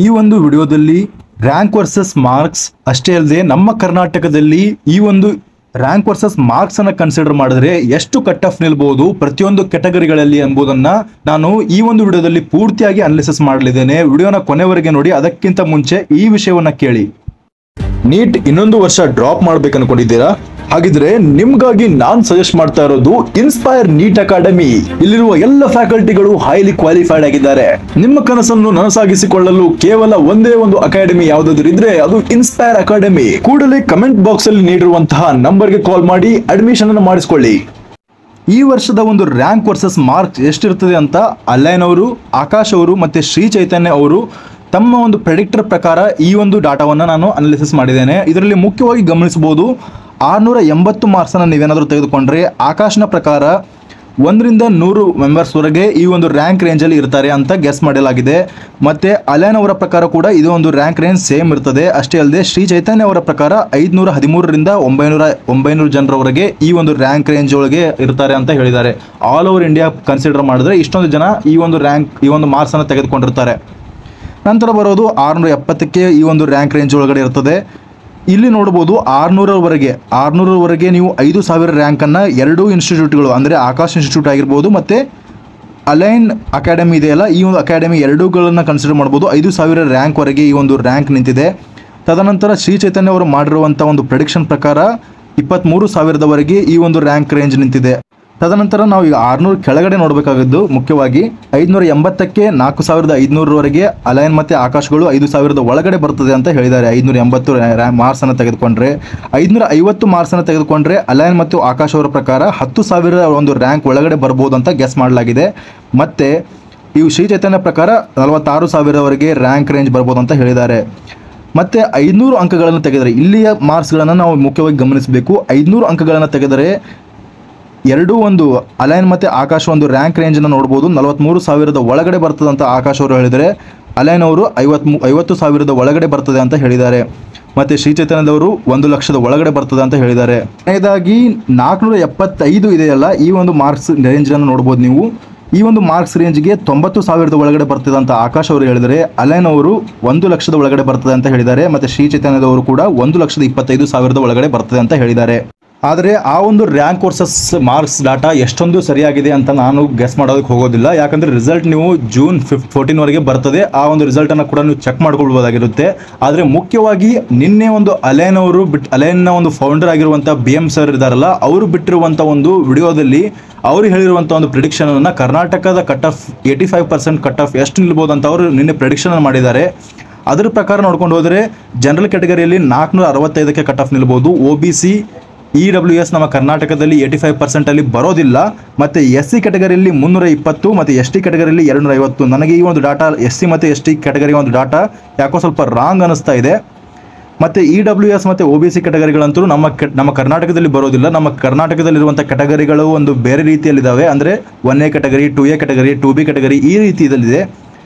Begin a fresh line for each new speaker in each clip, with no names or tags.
ಈ ಒಂದು ವಿಡಿಯೋದಲ್ಲಿ ರ್ಯಾಂಕ್ ವರ್ಸಸ್ ಮಾರ್ಕ್ಸ್ ಅಷ್ಟೇ ಅಲ್ಲದೆ ನಮ್ಮ ಕರ್ನಾಟಕದಲ್ಲಿ ಈ ಒಂದು ರ್ಯಾಂಕ್ ವರ್ಸಸ್ ಮಾರ್ಕ್ಸ್ ಅನ್ನ ಕನ್ಸಿಡರ್ ಮಾಡಿದ್ರೆ ಎಷ್ಟು ಕಟ್ ಆಫ್ ನಿಲ್ಬಹುದು ಪ್ರತಿಯೊಂದು ಕೆಟಗರಿಗಳಲ್ಲಿ ಎಂಬುದನ್ನ ನಾನು ಈ ಒಂದು ವಿಡಿಯೋದಲ್ಲಿ ಪೂರ್ತಿಯಾಗಿ ಅನಾಲಿಸಿಸ್ ಮಾಡಲಿದ್ದೇನೆ. ವಿಡಿಯೋನ ಕೊನೆವರೆಗೆ ನೋಡಿ. ಅದಕ್ಕಿಂತ ಮುಂಚೆ ಈ ವಿಷಯವನ್ನ ಕೇಳಿ. ನೀಟ್ ಇನ್ನೊಂದು ವರ್ಷ ಡ್ರಾಪ್ ಮಾಡ್ಬೇಕು ಅನ್ಕೊಂಡಿದ್ದೀರಾ? ಹಾಗಿದ್ರೆ ನಿಮ್ಗಾಗಿ ನಾನ್ ಸಜೆಸ್ಟ್ ಮಾಡ್ತಾ ಇರೋದು ಇನ್ಸ್ಪೈರ್ ನೀಟ್ ಅಕಾಡೆಮಿ. ಇಲ್ಲಿರುವ ಎಲ್ಲ ಫ್ಯಾಕಲ್ಟಿಗಳು ಹೈಲಿ ಕ್ವಾಲಿಫೈಡ್ ಆಗಿದ್ದಾರೆ. ನಿಮ್ಮ ಕನಸನ್ನು ನನಸಾಗಿಸಿಕೊಳ್ಳಲು ಕೇವಲ ಒಂದೇ ಒಂದು ಅಕಾಡೆಮಿ ಯಾವುದಾದ್ರೂ ಇದ್ರೆ ಅದು ಇನ್ಸ್ಪೈರ್ ಅಕಾಡೆಮಿ. ಕೂಡಲೇ ಕಮೆಂಟ್ ಬಾಕ್ಸ್ ಅಲ್ಲಿ ನೀಡಿರುವಂತಹ ನಂಬರ್ಗೆ ಕಾಲ್ ಮಾಡಿ ಅಡ್ಮಿಷನ್ ಅನ್ನು ಮಾಡಿಸಿಕೊಳ್ಳಿ. ಈ ವರ್ಷದ ಒಂದು ರ್ಯಾಂಕ್ ವರ್ಸಸ್ ಮಾರ್ಕ್ಸ್ ಎಷ್ಟಿರ್ತದೆ ಅಂತ ಅಲೈನ್ ಅವರು, ಆಕಾಶ್ ಅವರು ಮತ್ತೆ ಶ್ರೀ ಚೈತನ್ಯ ಅವರು ತಮ್ಮ ಒಂದು ಪ್ರೆಡಿಕ್ಟರ್ ಪ್ರಕಾರ ಈ ಒಂದು ಡಾಟಾವನ್ನು ನಾನು ಅನಾಲಿಸಿಸ್ ಮಾಡಿದ್ದೇನೆ. ಇದರಲ್ಲಿ ಮುಖ್ಯವಾಗಿ ಗಮನಿಸಬಹುದು 680 ಮಾರ್ಕ್ಸ್ ಅನ್ನು ನೀವೇನಾದರೂ ತೆಗೆದುಕೊಂಡ್ರೆ ಆಕಾಶ್ನ ಪ್ರಕಾರ 1ರಿಂದ 100 ಮೆಂಬರ್ಸ್ ವರೆಗೆ ಈ ಒಂದು ರ್ಯಾಂಕ್ ರೇಂಜ್ ಅಲ್ಲಿ ಇರ್ತಾರೆ ಅಂತ ಗೆಸ್ ಮಾಡಲಾಗಿದೆ. ಮತ್ತೆ ಅಲೈನ್ ಅವರ ಪ್ರಕಾರ ಕೂಡ ಇದು ಒಂದು ರ್ಯಾಂಕ್ ರೇಂಜ್ ಸೇಮ್ ಇರ್ತದೆ. ಅಷ್ಟೇ ಅಲ್ಲದೆ ಶ್ರೀ ಚೈತನ್ಯ ಅವರ ಪ್ರಕಾರ 513ರಿಂದ 900 ಜನರವರೆಗೆ ಈ ಒಂದು ರ್ಯಾಂಕ್ ರೇಂಜ್ ಒಳಗೆ ಇರ್ತಾರೆ ಅಂತ ಹೇಳಿದ್ದಾರೆ. ಆಲ್ ಓವರ್ ಇಂಡಿಯಾ ಕನ್ಸಿಡರ್ ಮಾಡಿದ್ರೆ ಇಷ್ಟೊಂದು ಜನ ಈ ಒಂದು ಮಾರ್ಕ್ಸ್ ಅನ್ನು ತೆಗೆದುಕೊಂಡಿರ್ತಾರೆ. ನಂತರ ಬರೋದು 670ಕ್ಕೆ ಈ ಒಂದು ರ್ಯಾಂಕ್ ರೇಂಜ್ ಒಳಗಡೆ ಇರ್ತದೆ. ಇಲ್ಲಿ ನೋಡಬಹುದು 600ರವರೆಗೆ ನೀವು 5000 ರ್ಯಾಂಕನ್ನು ಎರಡೂ ಇನ್ಸ್ಟಿಟ್ಯೂಟ್ಗಳು ಅಂದರೆ ಆಕಾಶ್ ಇನ್ಸ್ಟಿಟ್ಯೂಟ್ ಆಗಿರ್ಬೋದು ಮತ್ತು ಅಲೈನ್ ಅಕಾಡೆಮಿ ಇದೆಯಲ್ಲ, ಈ ಒಂದು ಅಕಾಡೆಮಿ ಎರಡೂಗಳನ್ನು ಕನ್ಸಿಡರ್ ಮಾಡ್ಬೋದು. 5000 ರ್ಯಾಂಕ್ವರೆಗೆ ಈ ಒಂದು ರ್ಯಾಂಕ್ ನಿಂತಿದೆ. ತದನಂತರ ಶ್ರೀ ಚೈತನ್ಯ ಅವರು ಮಾಡಿರುವಂಥ ಒಂದು ಪ್ರೆಡಿಕ್ಷನ್ ಪ್ರಕಾರ 23,000ವರೆಗೆ ಈ ಒಂದು ರ್ಯಾಂಕ್ ರೇಂಜ್ ನಿಂತಿದೆ. ತದನಂತರ ನಾವು ಈಗ 600 ಕೆಳಗಡೆ ನೋಡಬೇಕಾಗಿದ್ದು ಮುಖ್ಯವಾಗಿ 580ಕ್ಕೆ 4500ವರೆಗೆ ಅಲೈನ್ ಮತ್ತು ಆಕಾಶ್ಗಳು 5000 ಒಳಗಡೆ ಬರ್ತದೆ ಅಂತ ಹೇಳಿದ್ದಾರೆ. 580 ಮಾರ್ಕ್ಸ್ ಅನ್ನು ತೆಗೆದುಕೊಂಡ್ರೆ 550 ಮಾರ್ಕ್ಸ್ ಅನ್ನು ತೆಗೆದುಕೊಂಡ್ರೆ ಅಲೈನ್ ಮತ್ತು ಆಕಾಶ್ ಅವರ ಪ್ರಕಾರ 10,000 ಒಂದು ರ್ಯಾಂಕ್ ಒಳಗಡೆ ಬರ್ಬೋದು ಅಂತ ಗೆಸ್ ಮಾಡಲಾಗಿದೆ. ಮತ್ತು ಇವು ಶ್ರೀ ಚೈತನ್ಯ ಪ್ರಕಾರ 46,000ವರೆಗೆ ರ್ಯಾಂಕ್ ರೇಂಜ್ ಬರ್ಬೋದು ಅಂತ ಹೇಳಿದ್ದಾರೆ. ಮತ್ತು 500 ಅಂಕಗಳನ್ನು ತೆಗೆದರೆ ಇಲ್ಲಿಯ ಮಾರ್ಕ್ಸ್ಗಳನ್ನು ನಾವು ಮುಖ್ಯವಾಗಿ ಗಮನಿಸಬೇಕು. 500 ಅಂಕಗಳನ್ನು ತೆಗೆದರೆ ಎರಡೂ ಒಂದು ಅಲೈನ್ ಮತ್ತು ಆಕಾಶ್ ಒಂದು ರ್ಯಾಂಕ್ ರೇಂಜನ್ನು ನೋಡ್ಬೋದು. 43,000 ಒಳಗಡೆ ಬರ್ತದೆ ಅಂತ ಆಕಾಶ್ ಅವರು ಹೇಳಿದರೆ, ಅಲೈನ್ ಅವರು 50,000 ಒಳಗಡೆ ಬರ್ತದೆ ಅಂತ ಹೇಳಿದ್ದಾರೆ. ಮತ್ತು ಶ್ರೀ ಚೈತನ್ಯದವರು 1,00,000 ಒಳಗಡೆ ಬರ್ತದೆ ಅಂತ ಹೇಳಿದ್ದಾರೆ. ಕೊನೆಯದಾಗಿ 475 ಇದೆಯಲ್ಲ, ಈ ಒಂದು ಮಾರ್ಕ್ಸ್ ರೇಂಜನ್ನು ನೋಡ್ಬೋದು ನೀವು. ಈ ಒಂದು ಮಾರ್ಕ್ಸ್ ರೇಂಜ್ಗೆ 90,000 ಒಳಗಡೆ ಬರ್ತದೆ ಅಂತ ಆಕಾಶ್ ಅವರು ಹೇಳಿದರೆ, ಅಲೈನ್ ಅವರು 1,00,000 ಒಳಗಡೆ ಬರ್ತದೆ ಅಂತ ಹೇಳಿದ್ದಾರೆ. ಮತ್ತು ಶ್ರೀ ಚೈತನ್ಯದವರು ಕೂಡ 1,25,000 ಒಳಗಡೆ ಬರ್ತದೆ ಅಂತ ಹೇಳಿದ್ದಾರೆ. ಆದರೆ ಆ ಒಂದು ರ್ಯಾಂಕ್ ವರ್ಸಸ್ ಮಾರ್ಕ್ಸ್ ಡಾಟಾ ಎಷ್ಟೊಂದು ಸರಿಯಾಗಿದೆ ಅಂತ ನಾನು ಗೆಸ್ ಮಾಡೋದಕ್ಕೆ ಹೋಗೋದಿಲ್ಲ. ಯಾಕಂದರೆ ರಿಸಲ್ಟ್ ನೀವು ಜೂನ್ 14ವರೆಗೆ ಬರ್ತದೆ. ಆ ಒಂದು ರಿಸಲ್ಟನ್ನು ಕೂಡ ನೀವು ಚೆಕ್ ಮಾಡ್ಕೊಳ್ಬೋದಾಗಿರುತ್ತೆ. ಆದರೆ ಮುಖ್ಯವಾಗಿ ನಿನ್ನೆ ಒಂದು ಅಲೈನ್ನ ಒಂದು ಫೌಂಡರ್ ಆಗಿರುವಂಥ BM ಸರ್ ಇದ್ದಾರಲ್ಲ, ಅವರು ಬಿಟ್ಟಿರುವಂಥ ಒಂದು ವಿಡಿಯೋದಲ್ಲಿ ಅವರು ಹೇಳಿರುವಂಥ ಒಂದು ಪ್ರಿಡಿಕ್ಷನನ್ನು ಕರ್ನಾಟಕದ ಕಟ್ ಆಫ್ 85% ಕಟ್ ಆಫ್ ಎಷ್ಟು ನಿಲ್ಬೋದು ಅಂತ ಅವರು ನಿನ್ನೆ ಪ್ರಿಡಿಕ್ಷನ್ ಮಾಡಿದ್ದಾರೆ. ಅದರ ಪ್ರಕಾರ ನೋಡ್ಕೊಂಡು ಹೋದರೆ ಜನರಲ್ ಕ್ಯಾಟಗರಿಯಲ್ಲಿ 465ಕ್ಕೆ ಕಟ್ ಆಫ್ ನಿಲ್ಬೋದು. OBC EWS ನಮ್ಮ ಕರ್ನಾಟಕದಲ್ಲಿ 85% ಅಲ್ಲಿ ಬರೋದಿಲ್ಲ. ಮತ್ತು SC ಕ್ಯಾಟಗರಿಯಲ್ಲಿ 320 ಮತ್ತು ST ಕ್ಯಾಟಗರಿಯಲ್ಲಿ 250. ನನಗೆ ಈ ಒಂದು ಡಾಟಾ SC ಮತ್ತು ST ಕ್ಯಾಟಗರಿ ಒಂದು ಡಾಟಾ ಯಾಕೋ ಸ್ವಲ್ಪ ರಾಂಗ್ ಅನ್ನಿಸ್ತಾ ಇದೆ. ಮತ್ತು EWS ಮತ್ತು OBC ಕ್ಯಾಟಗರಿಗಳಂತೂ ನಮ್ಮ ಕರ್ನಾಟಕದಲ್ಲಿ ಬರೋದಿಲ್ಲ. ನಮ್ಮ ಕರ್ನಾಟಕದಲ್ಲಿರುವಂಥ ಕ್ಯಾಟಗರಿಗಳು ಒಂದು ಬೇರೆ ರೀತಿಯಲ್ಲಿದ್ದಾವೆ. ಅಂದರೆ 1A category, 2A category, 2B category ಈ ರೀತಿಯಲ್ಲಿದೆ.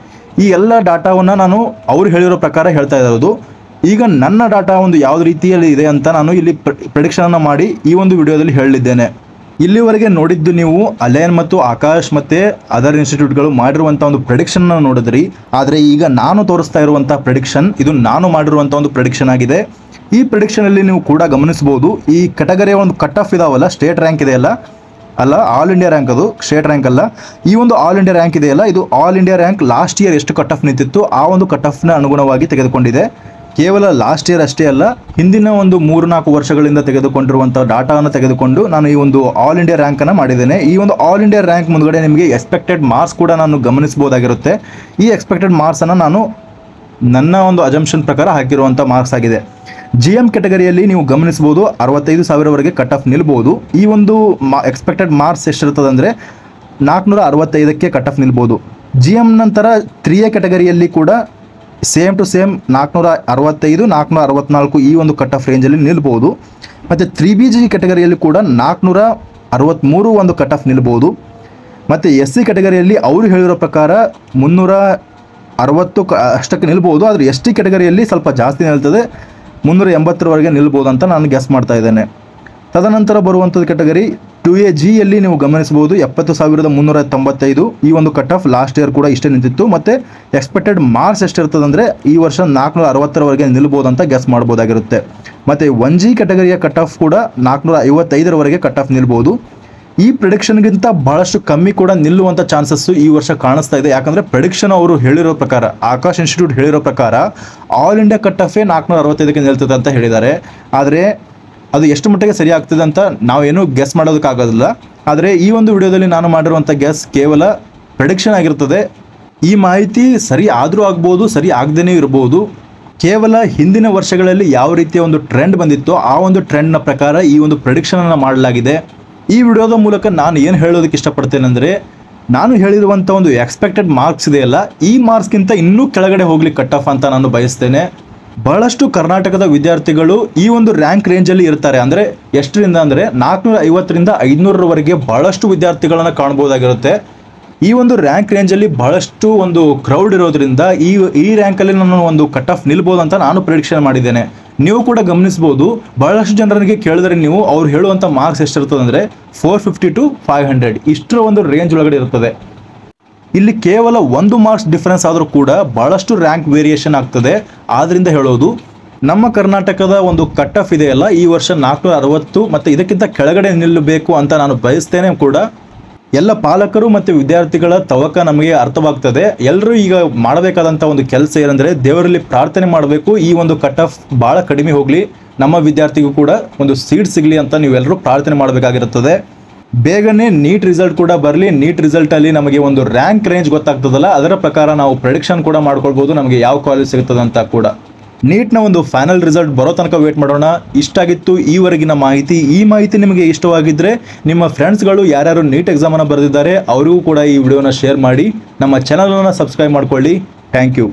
ಈ ಎಲ್ಲ ಡಾಟಾವನ್ನು ನಾನು ಅವ್ರು ಹೇಳಿರೋ ಪ್ರಕಾರ ಹೇಳ್ತಾ ಇರೋದು. ಈಗ ನನ್ನ ಡಾಟಾ ಒಂದು ಯಾವ ರೀತಿಯಲ್ಲಿ ಇದೆ ಅಂತ ನಾನು ಇಲ್ಲಿ ಪ್ರೆಡಿಕ್ಷನನ್ನು ಮಾಡಿ ಈ ಒಂದು ವಿಡಿಯೋದಲ್ಲಿ ಹೇಳಲಿದ್ದೇನೆ. ಇಲ್ಲಿವರೆಗೆ ನೋಡಿದ್ದು ನೀವು ಅಲೈನ್ ಮತ್ತು ಆಕಾಶ್ ಮತ್ತು ಅದರ್ ಇನ್ಸ್ಟಿಟ್ಯೂಟ್ಗಳು ಮಾಡಿರುವಂಥ ಒಂದು ಪ್ರೆಡಿಕ್ಷನ್ನ ನೋಡಿದ್ರಿ. ಆದರೆ ಈಗ ನಾನು ತೋರಿಸ್ತಾ ಇರುವಂಥ ಪ್ರೆಡಿಕ್ಷನ್ ಇದು ನಾನು ಮಾಡಿರುವಂಥ ಒಂದು ಪ್ರೆಡಿಕ್ಷನ್ ಆಗಿದೆ. ಈ ಪ್ರೆಡಿಕ್ಷನಲ್ಲಿ ನೀವು ಕೂಡ ಗಮನಿಸ್ಬೋದು, ಈ ಕ್ಯಾಟಗರಿಯ ಒಂದು ಕಟ್ ಆಫ್ ಇದಾವಲ್ಲ, ಸ್ಟೇಟ್ ರ್ಯಾಂಕ್ ಇದೆಯಲ್ಲ, ಅಲ್ಲ ಆಲ್ ಇಂಡಿಯಾ ರ್ಯಾಂಕ್, ಅದು ಸ್ಟೇಟ್ ರ್ಯಾಂಕ್ ಅಲ್ಲ. ಈ ಒಂದು ಆಲ್ ಇಂಡಿಯಾ ರ್ಯಾಂಕ್ ಇದೆಯಲ್ಲ, ಇದು all India rank last year ಎಷ್ಟು ಕಟ್ ಆಫ್ ನಿಂತಿತ್ತು ಆ ಒಂದು ಕಟ್ ಆಫ್ನ ಅನುಗುಣವಾಗಿ ತೆಗೆದುಕೊಂಡಿದೆ. ಕೇವಲ ಲಾಸ್ಟ್ ಇಯರ್ ಅಷ್ಟೇ ಅಲ್ಲ, ಹಿಂದಿನ ಒಂದು 3-4 ವರ್ಷಗಳಿಂದ ತೆಗೆದುಕೊಂಡಿರುವಂಥ ಡಾಟಾವನ್ನು ತೆಗೆದುಕೊಂಡು ನಾನು ಈ ಒಂದು ಆಲ್ ಇಂಡಿಯಾ ರ್ಯಾಂಕನ್ನು ಮಾಡಿದ್ದೇನೆ. ಈ ಒಂದು ಆಲ್ ಇಂಡಿಯಾ ರ್ಯಾಂಕ್ ಮುಂದ್ಗಡೆ ನಿಮಗೆ ಎಕ್ಸ್ಪೆಕ್ಟೆಡ್ ಮಾರ್ಕ್ಸ್ ಕೂಡ ನಾನು ಗಮನಿಸಬಹುದಾಗಿರುತ್ತೆ. ಈ ಎಕ್ಸ್ಪೆಕ್ಟೆಡ್ ಮಾರ್ಕ್ಸನ್ನು ನಾನು ನನ್ನ ಒಂದು ಅಜಂಪ್ಷನ್ ಪ್ರಕಾರ ಹಾಕಿರುವಂಥ ಮಾರ್ಕ್ಸ್ ಆಗಿದೆ. GM ಕ್ಯಾಟಗರಿಯಲ್ಲಿ ನೀವು ಗಮನಿಸ್ಬೋದು 65,000ವರೆಗೆ ಕಟ್ ಆಫ್ ನಿಲ್ಬೋದು. ಈ ಒಂದು ಎಕ್ಸ್ಪೆಕ್ಟೆಡ್ ಮಾರ್ಕ್ಸ್ ಎಷ್ಟಿರ್ತದೆ ಅಂದರೆ 465ಕ್ಕೆ ಕಟ್ ಆಫ್ ನಿಲ್ಬೋದು. GM ನಂತರ 3A ಕ್ಯಾಟಗರಿಯಲ್ಲಿ ಕೂಡ ಸೇಮ್ ಟು ಸೇಮ್ 465, 464 ಈ ಒಂದು ಕಟ್ ಆಫ್ ರೇಂಜಲ್ಲಿ ನಿಲ್ಬೋದು. ಮತ್ತು 3BG ಕ್ಯಾಟಗರಿಯಲ್ಲಿ ಕೂಡ 463 ಒಂದು ಕಟ್ ಆಫ್ ನಿಲ್ಬೋದು. ಮತ್ತು SC ಕ್ಯಾಟಗರಿಯಲ್ಲಿ ಅವರು ಹೇಳಿರೋ ಪ್ರಕಾರ 360 ಅಷ್ಟಕ್ಕೆ ನಿಲ್ಬೋದು. ಆದರೆ ST ಕ್ಯಾಟಗರಿಯಲ್ಲಿ ಸ್ವಲ್ಪ ಜಾಸ್ತಿ ನಿಲ್ತದೆ, 380ರವರೆಗೆ ನಿಲ್ಬೋದು ಅಂತ ನಾನು ಗೆಸ್ ಮಾಡ್ತಾ ಇದ್ದೇನೆ. ತದನಂತರ ಬರುವಂಥದ್ದು ಕ್ಯಾಟಗರಿ 2AGಯಲ್ಲಿ ನೀವು ಗಮನಿಸಬಹುದು 70,395 ಈ ಒಂದು ಕಟ್ ಆಫ್ ಲಾಸ್ಟ್ ಇಯರ್ ಕೂಡ ಇಷ್ಟೇ ನಿಂತಿತ್ತು. ಮತ್ತು ಎಕ್ಸ್ಪೆಕ್ಟೆಡ್ ಮಾರ್ಕ್ಸ್ ಎಷ್ಟಿರ್ತದೆ ಅಂದರೆ ಈ ವರ್ಷ 460ರವರೆಗೆ ನಿಲ್ಬೋದು ಅಂತ ಗೆಸ್ ಮಾಡ್ಬೋದಾಗಿರುತ್ತೆ. ಮತ್ತು 1G ಕ್ಯಾಟಗರಿಯ ಕಟ್ ಆಫ್ ಕೂಡ 455ರವರೆಗೆ ಕಟ್ ಆಫ್ ನಿಲ್ಬೋದು. ಈ ಪ್ರಿಡಿಕ್ಷನ್ಗಿಂತ ಬಹಳಷ್ಟು ಕಮ್ಮಿ ಕೂಡ ನಿಲ್ಲುವಂಥ ಚಾನ್ಸಸ್ಸು ಈ ವರ್ಷ ಕಾಣಿಸ್ತಾ ಇದೆ. ಯಾಕಂದರೆ ಪ್ರಿಡಿಕ್ಷನ್ ಅವರು ಹೇಳಿರೋ ಪ್ರಕಾರ, ಆಕಾಶ್ ಇನ್ಸ್ಟಿಟ್ಯೂಟ್ ಹೇಳಿರೋ ಪ್ರಕಾರ ಆಲ್ ಇಂಡಿಯಾ ಕಟ್ ಆಫೇ 465ಕ್ಕೆ ನಿಲ್ತದೆ ಅಂತ ಹೇಳಿದ್ದಾರೆ. ಆದರೆ ಅದು ಎಷ್ಟು ಮಟ್ಟಿಗೆ ಸರಿ ಆಗ್ತದೆ ಅಂತ ನಾವೇನು ಗೆಸ್ ಮಾಡೋದಕ್ಕಾಗೋದಿಲ್ಲ. ಆದರೆ ಈ ಒಂದು ವಿಡಿಯೋದಲ್ಲಿ ನಾನು ಮಾಡಿರುವಂಥ ಗೆಸ್ ಕೇವಲ ಪ್ರಿಡಿಕ್ಷನ್ ಆಗಿರ್ತದೆ. ಈ ಮಾಹಿತಿ ಸರಿ ಆದರೂ ಆಗ್ಬೋದು, ಸರಿ ಆಗದೇ ಇರ್ಬೋದು. ಕೇವಲ ಹಿಂದಿನ ವರ್ಷಗಳಲ್ಲಿ ಯಾವ ರೀತಿಯ ಒಂದು ಟ್ರೆಂಡ್ ಬಂದಿತ್ತೋ ಆ ಒಂದು ಟ್ರೆಂಡ್ನ ಪ್ರಕಾರ ಈ ಒಂದು ಪ್ರಿಡಿಕ್ಷನನ್ನು ಮಾಡಲಾಗಿದೆ. ಈ ವಿಡಿಯೋದ ಮೂಲಕ ನಾನು ಏನು ಹೇಳೋದಕ್ಕೆ ಇಷ್ಟಪಡ್ತೇನೆ ಅಂದರೆ, ನಾನು ಹೇಳಿರುವಂಥ ಒಂದು ಎಕ್ಸ್ಪೆಕ್ಟೆಡ್ ಮಾರ್ಕ್ಸ್ ಇದೆಯಲ್ಲ, ಈ ಮಾರ್ಕ್ಸ್ಗಿಂತ ಇನ್ನೂ ಕೆಳಗಡೆ ಹೋಗ್ಲಿಕ್ಕೆ ಕಟ್ ಆಫ್ ಅಂತ ನಾನು ಬಯಸ್ತೇನೆ. ಬಹಳಷ್ಟು ಕರ್ನಾಟಕದ ವಿದ್ಯಾರ್ಥಿಗಳು ಈ ಒಂದು ರ್ಯಾಂಕ್ ರೇಂಜಲ್ಲಿ ಇರ್ತಾರೆ. ಅಂದರೆ ಎಷ್ಟರಿಂದ ಅಂದರೆ 450ರಿಂದ 500ರವರೆಗೆ ಬಹಳಷ್ಟು ವಿದ್ಯಾರ್ಥಿಗಳನ್ನು ಕಾಣ್ಬೋದಾಗಿರುತ್ತೆ. ಈ ಒಂದು ರ್ಯಾಂಕ್ ರೇಂಜಲ್ಲಿ ಬಹಳಷ್ಟು ಒಂದು ಕ್ರೌಡ್ ಇರೋದ್ರಿಂದ ಈ ರ್ಯಾಂಕಲ್ಲಿ ನಾನು ಒಂದು ಕಟ್ ಆಫ್ ನಿಲ್ಬೋದು ಅಂತ ನಾನು ಪ್ರಿಡಿಕ್ಷನ್ ಮಾಡಿದ್ದೇನೆ. ನೀವು ಕೂಡ ಗಮನಿಸ್ಬೋದು, ಬಹಳಷ್ಟು ಜನರಿಗೆ ಕೇಳಿದ್ರೆ ನೀವು ಅವ್ರು ಹೇಳುವಂಥ ಮಾರ್ಕ್ಸ್ ಎಷ್ಟಿರ್ತದೆ ಅಂದರೆ 450 to 500 ಇಷ್ಟರ ಒಂದು ರೇಂಜ್ ಒಳಗಡೆ ಇರ್ತದೆ. ಇಲ್ಲಿ ಕೇವಲ 1 ಮಾರ್ಕ್ಸ್ ಡಿಫ್ರೆನ್ಸ್ ಆದರೂ ಕೂಡ ಬಹಳಷ್ಟು ರ್ಯಾಂಕ್ ವೇರಿಯೇಷನ್ ಆಗ್ತದೆ. ಆದ್ದರಿಂದ ಹೇಳೋದು, ನಮ್ಮ ಕರ್ನಾಟಕದ ಒಂದು ಕಟ್ ಆಫ್ ಇದೆಯಲ್ಲ, ಈ ವರ್ಷ 460 ಮತ್ತು ಇದಕ್ಕಿಂತ ಕೆಳಗಡೆ ನಿಲ್ಲಬೇಕು ಅಂತ ನಾನು ಬಯಸ್ತೇನೆ ಕೂಡ. ಎಲ್ಲ ಪಾಲಕರು ಮತ್ತು ವಿದ್ಯಾರ್ಥಿಗಳ ತವಕ ನಮಗೆ ಅರ್ಥವಾಗ್ತದೆ. ಎಲ್ಲರೂ ಈಗ ಮಾಡಬೇಕಾದಂಥ ಒಂದು ಕೆಲಸ ಏನಂದರೆ ದೇವರಲ್ಲಿ ಪ್ರಾರ್ಥನೆ ಮಾಡಬೇಕು, ಈ ಒಂದು ಕಟ್ ಆಫ್ ಭಾಳ ಕಡಿಮೆ ಹೋಗಲಿ, ನಮ್ಮ ವಿದ್ಯಾರ್ಥಿಗೂ ಕೂಡ ಒಂದು ಸೀಟ್ ಸಿಗಲಿ ಅಂತ ನೀವೆಲ್ಲರೂ ಪ್ರಾರ್ಥನೆ ಮಾಡಬೇಕಾಗಿರುತ್ತದೆ. ಬೇಗನೆ ನೀಟ್ ರಿಸಲ್ಟ್ ಕೂಡ ಬರಲಿ. ನೀಟ್ ರಿಸಲ್ಟಲ್ಲಿ ನಮಗೆ ಒಂದು ರ್ಯಾಂಕ್ ರೇಂಜ್ ಗೊತ್ತಾಗ್ತದಲ್ಲ, ಅದರ ಪ್ರಕಾರ ನಾವು ಪ್ರೆಡಿಕ್ಷನ್ ಕೂಡ ಮಾಡ್ಕೊಳ್ಬೋದು ನಮಗೆ ಯಾವ ಕಾಲೇಜ್ ಸಿಗ್ತದೆ ಅಂತ ಕೂಡ. ನೀಟ್ನ ಒಂದು ಫೈನಲ್ ರಿಸಲ್ಟ್ ಬರೋ ತನಕ ವೇಟ್ ಮಾಡೋಣ. ಇಷ್ಟಾಗಿತ್ತು ಈವರೆಗಿನ ಮಾಹಿತಿ. ಈ ಮಾಹಿತಿ ನಿಮಗೆ ಇಷ್ಟವಾಗಿದ್ದರೆ ನಿಮ್ಮ ಫ್ರೆಂಡ್ಸ್ಗಳು ಯಾರ್ಯಾರು ನೀಟ್ ಎಕ್ಸಾಮನ್ನು ಬರೆದಿದ್ದಾರೆ ಅವರಿಗೂ ಕೂಡ ಈ ವಿಡಿಯೋನ ಶೇರ್ ಮಾಡಿ. ನಮ್ಮ ಚಾನಲನ್ನು ಸಬ್ಸ್ಕ್ರೈಬ್ ಮಾಡ್ಕೊಳ್ಳಿ. Thank you.